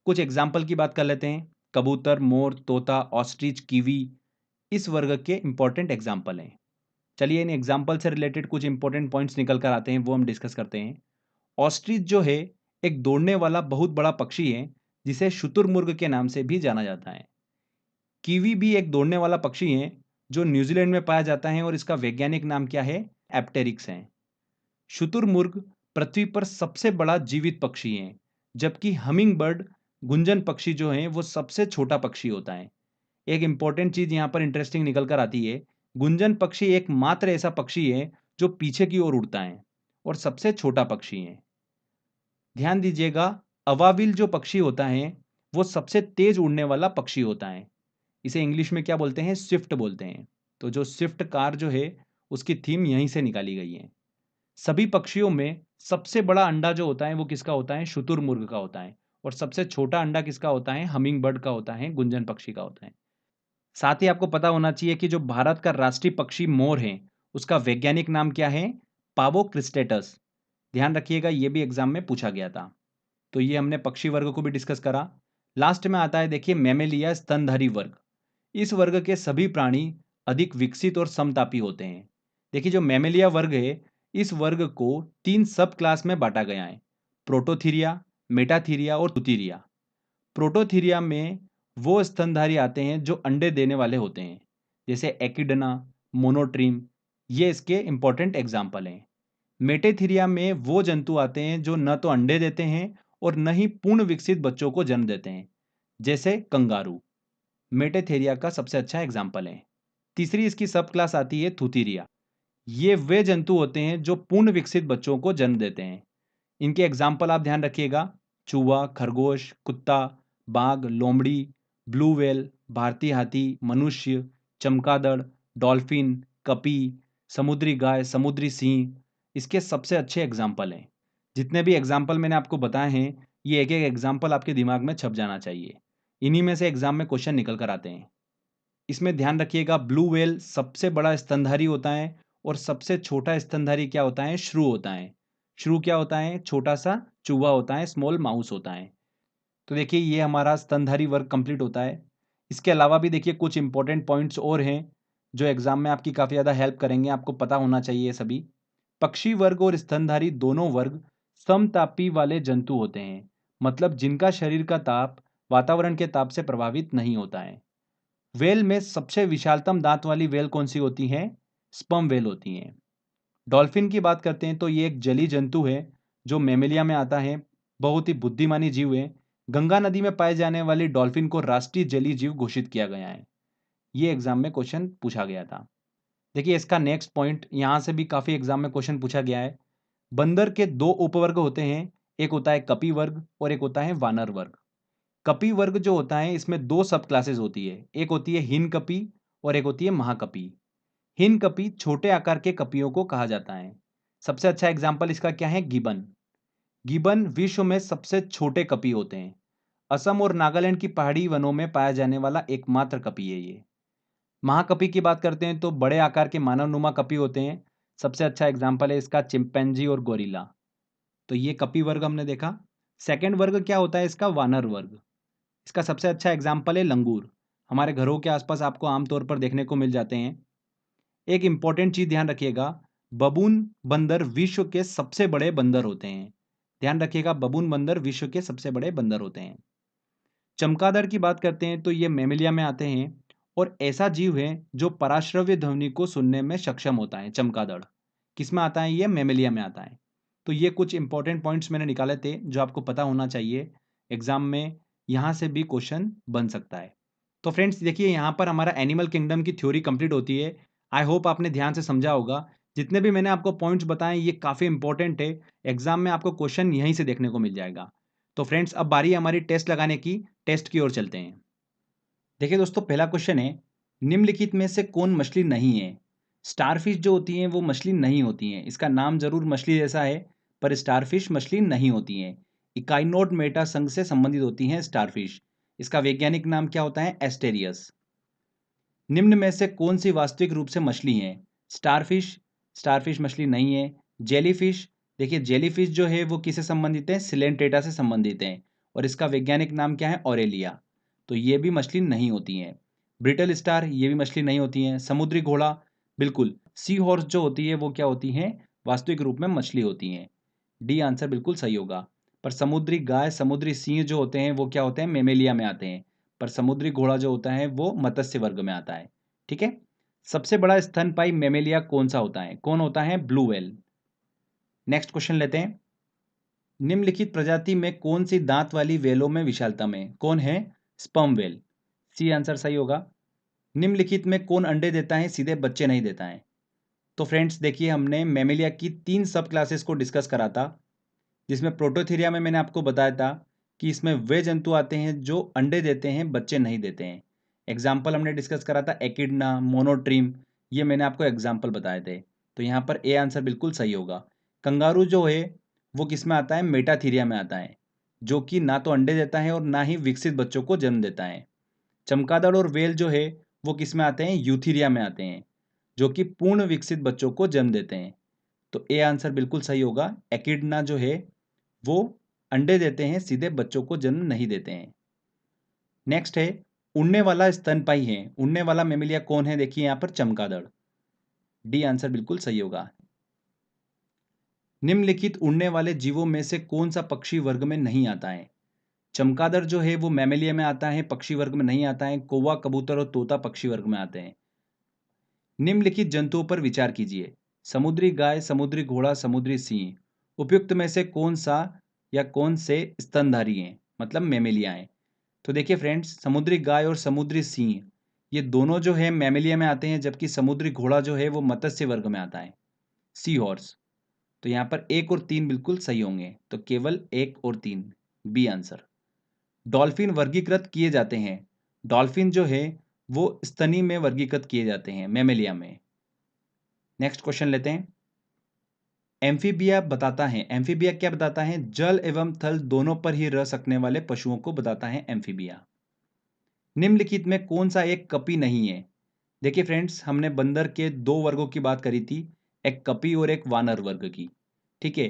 S1: कुछ एग्जाम्पल की बात कर लेते हैं। कबूतर, मोर, तोता, ऑस्ट्रिच, कीवी इस वर्ग के इंपॉर्टेंट एग्जाम्पल हैं। चलिए इन एग्जाम्पल से रिलेटेड कुछ इंपॉर्टेंट पॉइंट्स निकल कर आते हैं, वो हम डिस्कस करते हैं। ऑस्ट्रिच जो है एक दौड़ने वाला बहुत बड़ा पक्षी है जिसे शुतुरमुर्ग के नाम से भी जाना जाता है। कीवी भी एक दौड़ने वाला पक्षी है जो न्यूजीलैंड में पाया जाता है और इसका वैज्ञानिक नाम क्या है, एप्टेरिक्स है। शुतुरमुर्ग पृथ्वी पर सबसे बड़ा जीवित पक्षी है, जबकि हमिंग बर्ड, गुंजन पक्षी जो है वो सबसे छोटा पक्षी होता है। एक इंपॉर्टेंट चीज यहाँ पर इंटरेस्टिंग निकल कर आती है, गुंजन पक्षी एकमात्र ऐसा पक्षी है जो पीछे की ओर उड़ता है और सबसे छोटा पक्षी है। ध्यान दीजिएगा, अवाविल जो पक्षी होता है वो सबसे तेज उड़ने वाला पक्षी होता है। इसे इंग्लिश में क्या बोलते हैं, स्विफ्ट बोलते हैं। तो जो स्विफ्ट कार जो है उसकी थीम यहीं से निकाली गई है। सभी पक्षियों में सबसे बड़ा अंडा जो होता है वो किसका होता है, शुतुरमुर्ग का होता है। और सबसे छोटा अंडा किसका होता है, हमिंग बर्ड का होता है, गुंजन पक्षी का होता है। साथ ही आपको पता होना चाहिए कि जो भारत का राष्ट्रीय पक्षी मोर है उसका वैज्ञानिक नाम क्या है, पावो क्रिस्टेटस। ध्यान रखिएगा ये भी एग्जाम में पूछा गया था। तो ये हमने पक्षी वर्ग को भी डिस्कस करा। लास्ट में आता है देखिए मैमेलिया, स्तनधारी वर्ग। इस वर्ग के सभी प्राणी अधिक विकसित और समतापी होते हैं। देखिए जो मैमेलिया वर्ग है इस वर्ग को 3 सब क्लास में बांटा गया है, प्रोटोथीरिया, मेटाथीरिया और तुतीरिया। प्रोटोथीरिया में वो स्तनधारी आते हैं जो अंडे देने वाले होते हैं, जैसे एकिडना, मोनोट्रीम, ये इसके इंपॉर्टेंट एग्जाम्पल हैं। मेटेथीरिया में वो जंतु आते हैं जो न तो अंडे देते हैं और न ही पूर्ण विकसित बच्चों को जन्म देते हैं, जैसे कंगारू। मेटेथेरिया का सबसे अच्छा एग्जाम्पल है। तीसरी इसकी सब क्लास आती है थूथीरिया। ये वे जंतु होते हैं जो पूर्ण विकसित बच्चों को जन्म देते हैं। इनके एग्जाम्पल आप ध्यान रखिएगा, चूहा, खरगोश, कुत्ता, बाघ, लोमड़ी, ब्लू व्हेल, भारतीय हाथी, मनुष्य, चमगादड़, डॉल्फिन, कपी, समुद्री गाय, समुद्री सिंह इसके सबसे अच्छे एग्जाम्पल हैं। जितने भी एग्जाम्पल मैंने आपको बताए हैं ये एक एक एग्जाम्पल आपके दिमाग में छप जाना चाहिए। इन्हीं में से एग्जाम में क्वेश्चन निकल कर आते हैं। इसमें ध्यान रखिएगा ब्लू व्हेल सबसे बड़ा स्तनधारी होता है और सबसे छोटा स्तनधारी क्या होता है, श्रू होता है। श्रू क्या होता है, छोटा सा चूहा होता है, स्मॉल माउस होता है। तो देखिए ये हमारा स्तनधारी वर्ग कंप्लीट होता है। इसके अलावा भी देखिए कुछ इंपॉर्टेंट पॉइंट्स और हैं जो एग्जाम में आपकी काफ़ी ज़्यादा हेल्प करेंगे, आपको पता होना चाहिए ये सभी। पक्षी वर्ग और स्तनधारी दोनों वर्ग समतापी वाले जंतु होते हैं, मतलब जिनका शरीर का ताप वातावरण के ताप से प्रभावित नहीं होता है। वेल में सबसे विशालतम दांत वाली वेल कौन सी होती है, स्पर्म वेल होती है। डॉल्फिन की बात करते हैं तो ये एक जलीय जंतु है जो मेमेलिया में आता है, बहुत ही बुद्धिमानी जीव है। गंगा नदी में पाए जाने वाली डॉल्फिन को राष्ट्रीय जलीय जीव घोषित किया गया है। ये एग्जाम में क्वेश्चन पूछा गया था। देखिए इसका नेक्स्ट पॉइंट, यहां से भी काफी एग्जाम में क्वेश्चन पूछा गया है। बंदर के दो उपवर्ग होते हैं, एक होता है कपि वर्ग और एक होता है वानर वर्ग। कपि वर्ग जो होता है इसमें दो सब क्लासेस होती है, एक होती है हिन कपि और एक होती है महाकपि। हिन कपि छोटे आकार के कपियों को कहा जाता है। सबसे अच्छा एग्जाम्पल इसका क्या है, गिबन। गिबन विश्व में सबसे छोटे कपि होते हैं। असम और नागालैंड की पहाड़ी वनों में पाया जाने वाला एकमात्र कपि है ये। महाकपि की बात करते हैं तो बड़े आकार के मानवनुमा कपि होते हैं। सबसे अच्छा एग्जाम्पल है इसका चिंपैंजी और गोरिल्ला। तो ये कपि वर्ग हमने देखा। सेकंड वर्ग क्या होता है इसका, वानर वर्ग। इसका सबसे अच्छा एग्जाम्पल है लंगूर। हमारे घरों के आसपास आपको आमतौर पर देखने को मिल जाते हैं। एक इंपॉर्टेंट चीज ध्यान रखिएगा, बबून बंदर विश्व के सबसे बड़े बंदर होते हैं। ध्यान रखिएगा, बबून बंदर विश्व के सबसे बड़े बंदर होते हैं। चमगादड़ की बात करते हैं तो ये मैमेलिया में आते हैं और ऐसा जीव है जो पराश्रव्य ध्वनि को सुनने में सक्षम होता है। चमगादड़ किस में आता है, ये मैमेलिया में आता है। तो ये कुछ इंपॉर्टेंट पॉइंट्स मैंने निकाले थे जो आपको पता होना चाहिए। एग्जाम में यहाँ से भी क्वेश्चन बन सकता है। तो फ्रेंड्स देखिए, यहाँ पर हमारा एनिमल किंगडम की थ्योरी कंप्लीट होती है। आई होप आपने ध्यान से समझा होगा। जितने भी मैंने आपको पॉइंट्स बताए ये काफ़ी इंपॉर्टेंट है। एग्जाम में आपको क्वेश्चन यहीं से देखने को मिल जाएगा। तो फ्रेंड्स अब बारी है हमारी टेस्ट लगाने की। टेस्ट की ओर चलते हैं। देखिए दोस्तों, पहला क्वेश्चन है, निम्नलिखित में से कौन मछली नहीं है। स्टारफिश जो होती हैं वो मछली नहीं होती हैं। इसका नाम जरूर मछली जैसा है पर स्टारफिश मछली नहीं होती हैं। इकाइनोड मेटा संघ से संबंधित होती हैं स्टारफिश। इसका वैज्ञानिक नाम क्या होता है, एस्टेरियस। निम्न में से कौन सी वास्तविक रूप से मछली है। स्टारफिश, स्टारफिश मछली नहीं है। जेलीफिश, देखिए जेलीफिश जो है वो किससे संबंधित है, सिलेंटेटा से संबंधित है और इसका वैज्ञानिक नाम क्या है, ऑरेलिया। तो ये भी मछली नहीं होती हैं। ब्रिटल स्टार, ये भी मछली नहीं होती हैं। समुद्री घोड़ा, बिल्कुल। सी हॉर्स जो होती है वो क्या होती हैं, वास्तविक रूप में मछली होती हैं। डी आंसर बिल्कुल सही होगा। पर समुद्री गाय, समुद्री सिंह जो होते हैं वो क्या होते हैं, मेमेलिया में आते हैं। पर समुद्री घोड़ा जो होता है वो मत्स्य वर्ग में आता है। ठीक है। सबसे बड़ा स्तनपायी मेमेलिया कौन सा होता है, कौन होता है, ब्लू व्हेल। नेक्स्ट क्वेश्चन लेते हैं। निम्नलिखित प्रजाति में कौन सी दांत वाली व्हेलों में विशालता में, कौन है, स्पर्म व्हेल। सी आंसर सही होगा। निम्नलिखित में कौन अंडे देता है, सीधे बच्चे नहीं देता है। तो फ्रेंड्स देखिए, हमने मेमेलिया की 3 सब क्लासेस को डिस्कस करा था, जिसमें प्रोटोथीरिया में मैंने आपको बताया था कि इसमें वे जंतु आते हैं जो अंडे देते हैं, बच्चे नहीं देते हैं। एग्जाम्पल हमने डिस्कस करा था एकिडना, मोनोट्रीम, ये मैंने आपको एग्जाम्पल बताए थे। तो यहाँ पर ए आंसर बिल्कुल सही होगा। कंगारू जो है वो किस में आता है, मेटाथीरिया में आता है, जो कि ना तो अंडे देता है और ना ही विकसित बच्चों को जन्म देता है। चमगादड़ और वेल जो है वो किस में आते हैं, यूथीरिया में आते हैं, जो कि पूर्ण विकसित बच्चों को जन्म देते हैं। तो ए आंसर बिल्कुल सही होगा। एकिडना जो है वो अंडे देते हैं, सीधे बच्चों को जन्म नहीं देते हैं। नेक्स्ट है, उड़ने वाला स्तनपायी है, उड़ने वाला मेमेलिया कौन है, देखिए यहां पर चमगादड़। डी आंसर बिल्कुल सही होगा। निम्नलिखित उड़ने वाले जीवों में से कौन सा पक्षी वर्ग में नहीं आता है। चमगादड़ जो है वो मैमेलिया में आता है, पक्षी वर्ग में नहीं आता है। कौवा, कबूतर और तोता पक्षी वर्ग में आते हैं। निम्नलिखित जंतुओं पर विचार कीजिए, समुद्री गाय, समुद्री घोड़ा, समुद्री सिंह। उपयुक्त में से कौन सा या कौन से स्तनधारी हैं, मतलब मेमेलिया हैं। तो देखिए फ्रेंड्स, समुद्री गाय और समुद्री सिंह ये दोनों जो है मैमेलिया में आते हैं, जबकि समुद्री घोड़ा जो है वो मत्स्य वर्ग में आता है, सी हॉर्स। तो यहाँ पर 1 और 3 बिल्कुल सही होंगे, तो केवल 1 और 3, बी आंसर। डॉल्फिन वर्गीकृत किए जाते हैं, डॉल्फिन जो है वो स्तनी में वर्गीकृत किए जाते हैं, मैमेलिया में। नेक्स्ट क्वेश्चन लेते हैं। एम्फीबिया बताता है, एम्फीबिया क्या बताता है, जल एवं थल दोनों पर ही रह सकने वाले पशुओं को बताता है एम्फीबिया। निम्नलिखित में कौन सा एक कपि नहीं है। देखिए फ्रेंड्स, हमने बंदर के 2 वर्गों की बात करी थी, एक कपि और एक वानर वर्ग की। ठीक है।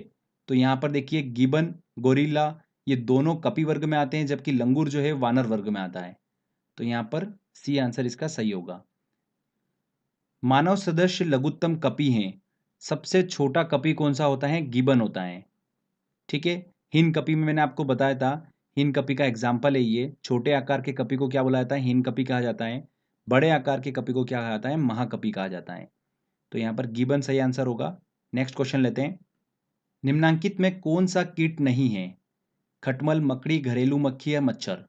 S1: तो यहाँ पर देखिए गिबन, गोरिल्ला, ये दोनों कपि वर्ग में आते हैं, जबकि लंगूर जो है वानर वर्ग में आता है। तो यहाँ पर सी आंसर इसका सही होगा। मानव सदस्य लघुत्तम कपि हैं, सबसे छोटा कपि कौन सा होता है, गिबन होता है। ठीक है। हिन कपि में मैंने आपको बताया था, हिन कपि का एग्जाम्पल है ये। छोटे आकार के कपि को क्या बोला जाता है, हिन कपि कहा जाता है। बड़े आकार के कपि को क्या कहा जाता है, महाकपि कहा जाता है। तो यहाँ पर गिबन सही आंसर होगा। नेक्स्ट क्वेश्चन लेते हैं। निम्नांकित में कौन सा कीट नहीं है। खटमल, मकड़ी, घरेलू मक्खी या मच्छर?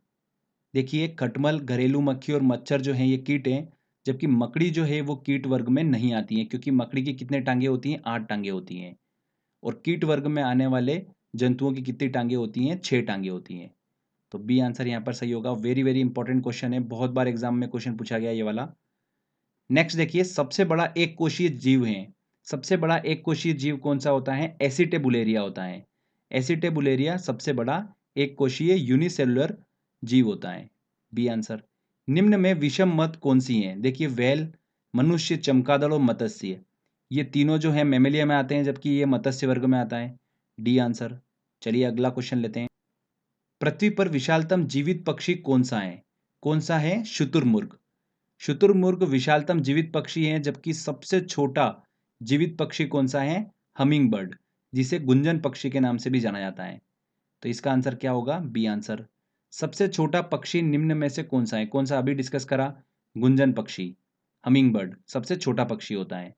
S1: देखिए, खटमल, घरेलू मक्खी और मच्छर जो हैं ये कीट हैं, जबकि मकड़ी जो है वो कीट वर्ग में नहीं आती है, क्योंकि मकड़ी की कितने टांगे होती हैं? 8 टांगे होती हैं। और कीट वर्ग में आने वाले जंतुओं की कितनी टांगे होती हैं? 6 टांगे होती हैं। तो बी आंसर यहाँ पर सही होगा। वेरी वेरी इंपॉर्टेंट क्वेश्चन है, बहुत बार एग्जाम में क्वेश्चन पूछा गया ये वाला। नेक्स्ट देखिए, सबसे बड़ा एक कोशीय जीव है। सबसे बड़ा एक कोशीय जीव कौन सा होता है? एसिटेबुलेरिया होता है। एसिटेबुलेरिया सबसे बड़ा एक कोशीय यूनिसेलुलर जीव होता है। B answer. निम्न में विषम मत कौन सी हैं? देखिए, व्हेल, मनुष्य, चमगादड़ और मत्स्य, ये तीनों जो है मैमेलिया में आते हैं, जबकि ये मत्स्य वर्ग में आता है। D answer. चलिए अगला क्वेश्चन लेते हैं। पृथ्वी पर विशालतम जीवित पक्षी कौन सा है? कौन सा है? शुतुरमुर्ग। शुतुरमुर्ग विशालतम जीवित पक्षी है, जबकि सबसे छोटा जीवित पक्षी कौन सा है? हमिंग बर्ड, जिसे गुंजन पक्षी के नाम से भी जाना जाता है। तो इसका आंसर क्या होगा? B answer. सबसे छोटा पक्षी निम्न में से कौन सा है? कौन सा अभी डिस्कस करा? गुंजन पक्षी, हमिंग बर्ड सबसे छोटा पक्षी होता है।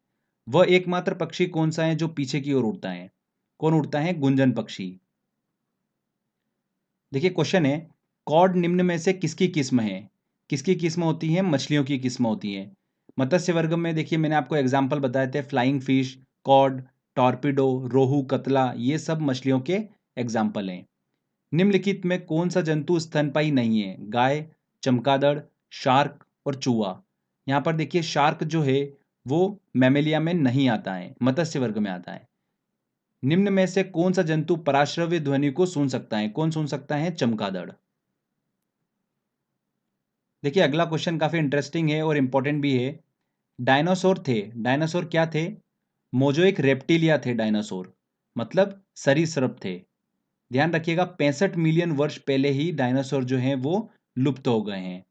S1: वह एकमात्र पक्षी कौन सा है जो पीछे की ओर उड़ता है? कौन उड़ता है? गुंजन पक्षी। देखिए क्वेश्चन है, कॉड निम्न में से किसकी किस्म है? किसकी किस्म होती है? मछलियों की किस्म होती है। मत्स्य वर्ग में देखिए मैंने आपको एग्जाम्पल बताए थे, फ्लाइंग फिश, कॉड, टॉर्पिडो, रोहू, कतला, ये सब मछलियों के एग्जाम्पल हैं। निम्नलिखित में कौन सा जंतु स्तनपायी नहीं है? गाय, चमगादड़, शार्क और चूहा। यहाँ पर देखिए शार्क जो है वो मैमेलिया में नहीं आता है, मत्स्य वर्ग में आता है। निम्न में से कौन सा जंतु पराश्रव्य ध्वनि को सुन सकता है? कौन सुन सकता है? चमगादड़। देखिए अगला क्वेश्चन काफी इंटरेस्टिंग है और इंपॉर्टेंट भी है। डायनासोर थे, डायनासोर क्या थे? मोजोइक रेप्टिलिया थे डायनासोर, मतलब सरीसृप थे। ध्यान रखिएगा, 65 मिलियन वर्ष पहले ही डायनासोर जो हैं वो लुप्त हो गए हैं।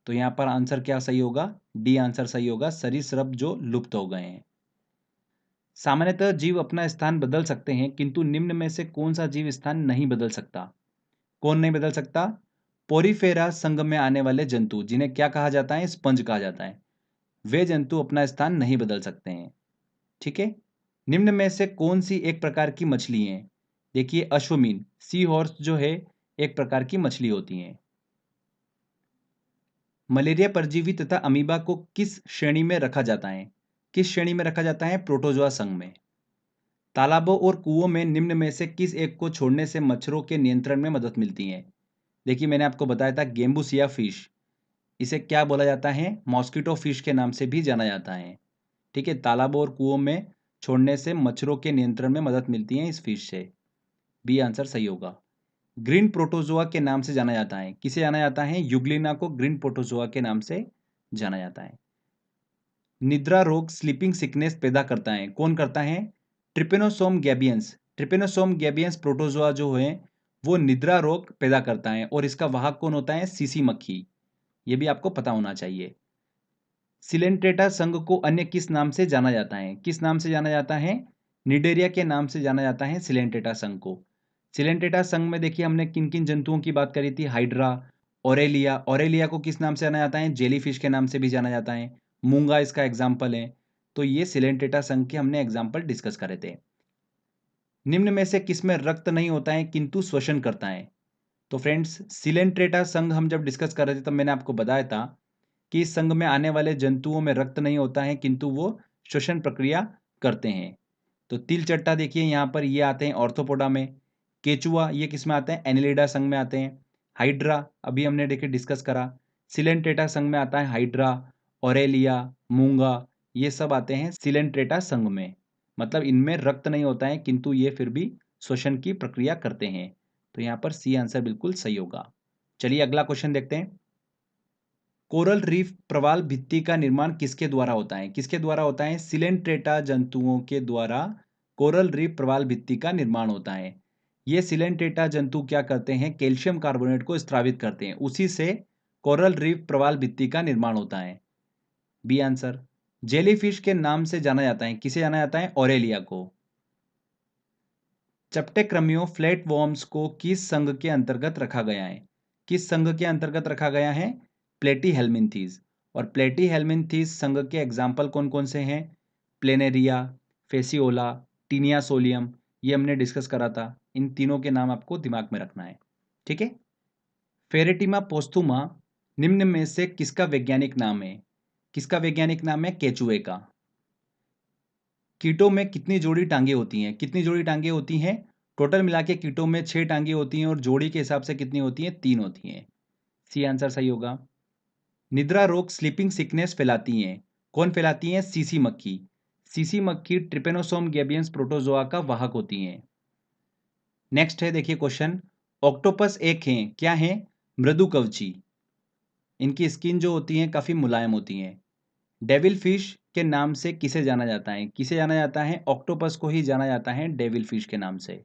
S1: तो यहां पर आंसर क्या सही होगा? डी आंसर सही होगा, सरीसृप जो लुप्त हो गए हैं। सामान्यतः जीव अपना स्थान बदल सकते हैं, किंतु निम्न में से कौन सा जीव स्थान नहीं बदल सकता? कौन नहीं बदल सकता? पोरीफेरा संघ में आने वाले जंतु, जिन्हें क्या कहा जाता है? स्पंज कहा जाता है। वे जंतु अपना स्थान नहीं बदल सकते हैं। ठीक है। निम्न में से कौन सी एक प्रकार की मछली है? देखिए अश्वमीन, सी हॉर्स जो है एक प्रकार की मछली होती है। मलेरिया परजीवी तथा अमीबा को किस श्रेणी में रखा जाता है? किस श्रेणी में रखा जाता है? प्रोटोजोआ संघ में। तालाबों और कुओं में निम्न में से किस एक को छोड़ने से मच्छरों के नियंत्रण में मदद मिलती है? देखिए मैंने आपको बताया था, गेम्बुसिया फिश, इसे क्या बोला जाता है? मॉस्किटो फिश के नाम से भी जाना जाता है। ठीक है, तालाबों और कुओं में छोड़ने से मच्छरों के नियंत्रण में मदद मिलती है इस फिश से। बी आंसर सही होगा। ग्रीन प्रोटोजोआ के नाम से जाना जाता है, किसे जाना जाता है? यूग्लिना को ग्रीन प्रोटोजोआ के नाम से जाना जाता है। निद्रा रोग, स्लीपिंग सिकनेस पैदा करता है, कौन करता है? ट्रिपेनोसोम गैबियंस। ट्रिपेनोसोम गैबियंस प्रोटोजोआ जो है वो निद्रा रोग पैदा करता है, और इसका वाहक कौन होता है? सीसी मक्खी। ये भी आपको पता होना चाहिए। सिलेंट्रेटा संघ को अन्य किस नाम से जाना जाता है? किस नाम से जाना जाता है? निडेरिया के नाम से जाना जाता है सिलेंट्रेटा संघ को। सिलेंट्रेटा संघ में देखिए हमने किन किन जंतुओं की बात करी थी? Hydra, Aurelia. ओरेलिया को किस नाम से जाना जाता है? जेलीफिश के नाम से भी जाना जाता है। मूंगा इसका एग्जाम्पल है। तो ये सिलेंट्रेटा संघ के हमने एग्जाम्पल डिस्कस करे थे। निम्न में से किसमें रक्त नहीं होता है किंतु श्वसन करता है? तो फ्रेंड्स, सिलेंट्रेटा संघ हम जब डिस्कस कर रहे थे तब मैंने आपको बताया था कि इस संघ में आने वाले जंतुओं में रक्त नहीं होता है, किंतु वो श्वसन प्रक्रिया करते हैं। तो तिलचट्टा देखिए यहाँ पर ये आते हैं ऑर्थोपोडा में। केचुआ ये किस में आते हैं? एनिलिडा संघ में आते हैं। हाइड्रा अभी हमने देखिए डिस्कस करा। सिलेंट्रेटा संघ में आता है हाइड्रा, ओरेलिया, मूंगा, ये सब आते हैं सिलेंट्रेटा संघ में। मतलब इनमें रक्त नहीं होता है, किंतु ये फिर भी श्वसन की प्रक्रिया करते हैं। तो यहाँ पर सी आंसर बिल्कुल सही होगा। चलिए अगला क्वेश्चन देखते हैं। कोरल रीफ प्रवाल भित्ति का निर्माण किसके द्वारा होता है? किसके द्वारा होता है? सिलेंट्रेटा जंतुओं के द्वारा कोरल रीफ प्रवाल भित्ति का निर्माण होता है। ये सिलेंट्रेटा जंतु क्या करते हैं? कैल्शियम कार्बोनेट को स्रावित करते हैं, उसी से कोरल रीफ प्रवाल भित्ति का निर्माण होता है। B answer. जेलीफिश के नाम से जाना जाता है, किसे जाना जाता है? ओरेलिया को। चपटे कृमियों फ्लैट वॉर्म्स को किस संघ के अंतर्गत रखा गया है? किस संघ के अंतर्गत रखा गया है? प्लेटीहेल्मिन्थीज। और प्लेटीहेल्मिन्थीज संघ के एग्जाम्पल कौन कौन से हैं? प्लेनेरिया, फेसियोला, टीनिया सोलियम, ये हमने डिस्कस करा था। इन तीनों के नाम आपको दिमाग में रखना है। ठीक है। फेरेटिमा पोस्थुमा निम्न में से किसका वैज्ञानिक नाम है? किसका वैज्ञानिक नाम है? केचुए का। कीटों में कितनी जोड़ी टांगे होती हैं? कितनी जोड़ी टांगे होती हैं? टोटल मिला के कीटों में 6 टांगे होती हैं और जोड़ी के हिसाब से कितनी होती हैं? 3 होती हैं। सी आंसर सही होगा। निद्रा रोग स्लीपिंग सिकनेस फैलाती हैं। कौन फैलाती हैं? सीसी मक्खी। सीसी मक्खी ट्रिपेनोसोम गैबियंस प्रोटोजोआ का वाहक होती हैं। नेक्स्ट है, देखिए क्वेश्चन। ऑक्टोपस एक हैं, क्या हैं? मृदु कवची। इनकी स्किन जो होती है काफी मुलायम होती है। डेविल फिश के नाम से किसे जाना जाता है? किसे जाना जाता है? ऑक्टोपस को ही जाना जाता है डेविल फिश के नाम से।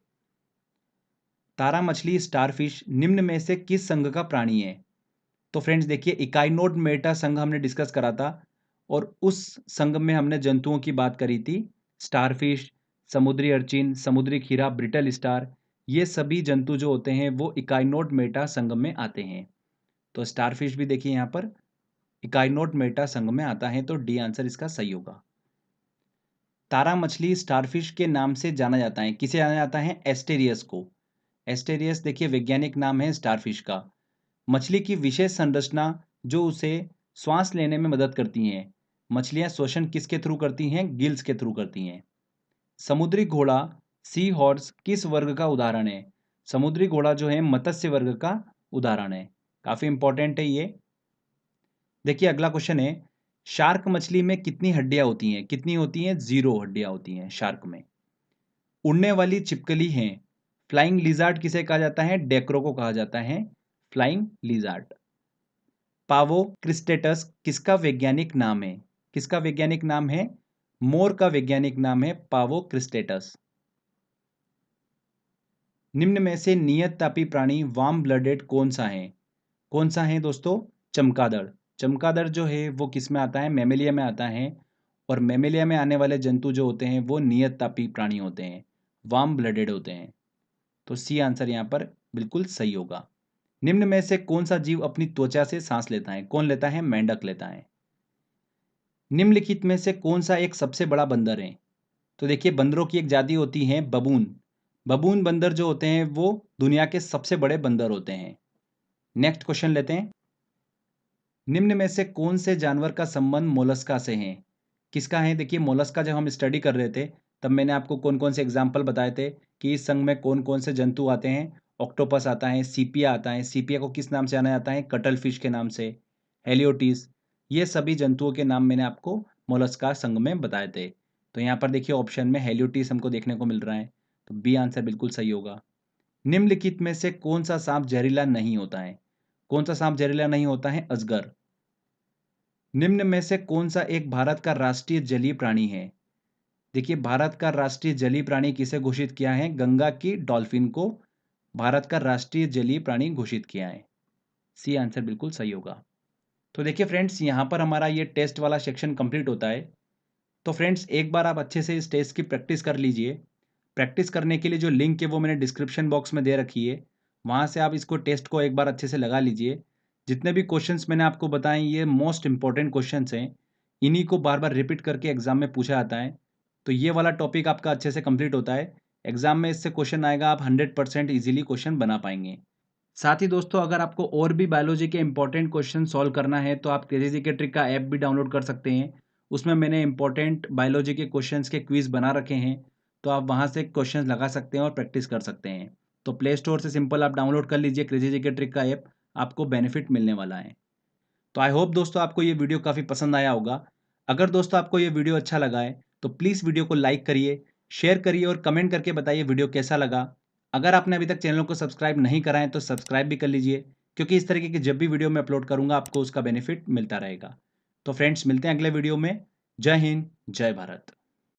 S1: तारा मछली स्टारफिश निम्न में से किस संघ का प्राणी है? तो फ्रेंड्स देखिए, इकाइनोड मेटा संघ हमने डिस्कस करा था और उस संघ में हमने जंतुओं की बात करी थी। स्टारफिश, समुद्री अर्चिन, समुद्री खीरा, ब्रिटल स्टार, ये सभी जंतु जो होते हैं वो इकाइनोड मेटा संघ में आते हैं। तो स्टारफिश भी देखिए यहाँ पर इकाइनोड मेटा संघ में आता है, तो डी आंसर इसका सही होगा। तारा मछली स्टारफिश के नाम से जाना जाता है, किसे जाना जाता है? एस्टेरियस को। एस्टेरियस देखिए वैज्ञानिक नाम है स्टारफिश का। मछली की विशेष संरचना जो उसे श्वास लेने में मदद करती हैं। मछलियां श्वसन किसके थ्रू करती हैं? गिल्स के थ्रू करती हैं। समुद्री घोड़ा सी हॉर्स किस वर्ग का उदाहरण है? समुद्री घोड़ा जो है मत्स्य वर्ग का उदाहरण है। काफी इंपॉर्टेंट है ये। देखिए अगला क्वेश्चन है, शार्क मछली में कितनी हड्डियां होती हैं? कितनी होती हैं? 0 हड्डियां होती हैं शार्क में। उड़ने वाली छिपकली हैं, फ्लाइंग लिजार्ड किसे कहा जाता है? डेक्रो को कहा जाता है फ्लाइंग लिजार्ड। पावो क्रिस्टेटस किसका वैज्ञानिक नाम है? किसका वैज्ञानिक नाम है? मोर का वैज्ञानिक नाम है पावो क्रिस्टेटस। निम्न में से नियत तापी प्राणी वार्म ब्लडेड कौन सा है? कौन सा है दोस्तों? चमगादड़। चमगादड़ जो है वो किस में आता है? मैमेलिया में आता है। और मैमेलिया में आने वाले जंतु जो होते हैं वो नियत तापी प्राणी होते हैं, वार्म ब्लडेड होते हैं। तो सी आंसर यहाँ पर बिल्कुल सही होगा। निम्न में से कौन सा जीव अपनी त्वचा से सांस लेता है? कौन लेता है? मेंढक लेता है। निम्नलिखित में से कौन सा एक सबसे बड़ा बंदर है? तो देखिए बंदरों की एक जाति होती है बबून। बबून बंदर जो होते हैं वो दुनिया के सबसे बड़े बंदर होते हैं। नेक्स्ट क्वेश्चन लेते हैं। निम्न में से कौन से जानवर का संबंध मोलस्का से है? किसका है? देखिए मोलस्का जब हम स्टडी कर रहे थे तब मैंने आपको कौन कौन से एग्जाम्पल बताए थे कि इस संघ में कौन कौन से जंतु आते हैं। ऑक्टोपस आता है, सीपिया आता है। सीपिया को किस नाम से जाना जाता है? कटल फिश के नाम से। हेलियोटिस, ये सभी जंतुओं के नाम मैंने आपको मोलस्का संघ में बताए थे। तो यहाँ पर देखिए ऑप्शन में हेलियोटिस हमको देखने को मिल रहा है, तो बी आंसर बिल्कुल सही होगा। निम्नलिखित में से कौन सा सांप जहरीला नहीं होता है? कौन सा सांप जहरीला नहीं होता है? अजगर। निम्न में से कौन सा एक भारत का राष्ट्रीय जलीय प्राणी है? देखिए भारत का राष्ट्रीय जलीय प्राणी किसे घोषित किया है? गंगा की डॉल्फिन को भारत का राष्ट्रीय जलीय प्राणी घोषित किया है। सी आंसर बिल्कुल सही होगा। तो देखिए फ्रेंड्स, यहाँ पर हमारा ये टेस्ट वाला सेक्शन कंप्लीट होता है। तो फ्रेंड्स एक बार आप अच्छे से इस टेस्ट की प्रैक्टिस कर लीजिए। प्रैक्टिस करने के लिए जो लिंक है वो मैंने डिस्क्रिप्शन बॉक्स में दे रखी है, वहाँ से आप इसको टेस्ट को एक बार अच्छे से लगा लीजिए। जितने भी क्वेश्चंस मैंने आपको बताए ये मोस्ट इंपॉर्टेंट क्वेश्चंस हैं, इन्हीं को बार बार रिपीट करके एग्जाम में पूछा जाता है। तो ये वाला टॉपिक आपका अच्छे से कंप्लीट होता है, एग्जाम में इससे क्वेश्चन आएगा, आप 100% ईजिली क्वेश्चन बना पाएंगे। साथ ही दोस्तों अगर आपको और भी बायोलॉजी के इंपॉर्टेंट क्वेश्चन सॉल्व करना है तो आप क्रेजी जीके ट्रिक का ऐप भी डाउनलोड कर सकते हैं। उसमें मैंने इंपॉर्टेंट बायोलॉजी के क्वेश्चंस के क्विज बना रखे हैं, तो आप वहां से क्वेश्चंस लगा सकते हैं और प्रैक्टिस कर सकते हैं। तो प्ले स्टोर से सिंपल आप डाउनलोड कर लीजिए क्रेजी जीके ट्रिक का ऐप, आपको बेनिफिट मिलने वाला है। तो आई होप दोस्तों आपको ये वीडियो काफ़ी पसंद आया होगा। अगर दोस्तों आपको ये वीडियो अच्छा लगा है तो प्लीज़ वीडियो को लाइक करिए, शेयर करिए और कमेंट करके बताइए वीडियो कैसा लगा। अगर आपने अभी तक चैनल को सब्सक्राइब नहीं करा है तो सब्सक्राइब भी कर लीजिए, क्योंकि इस तरीके की जब भी वीडियो मैं अपलोड करूंगा आपको उसका बेनिफिट मिलता रहेगा। तो फ्रेंड्स मिलते हैं अगले वीडियो में। जय हिंद, जय भारत।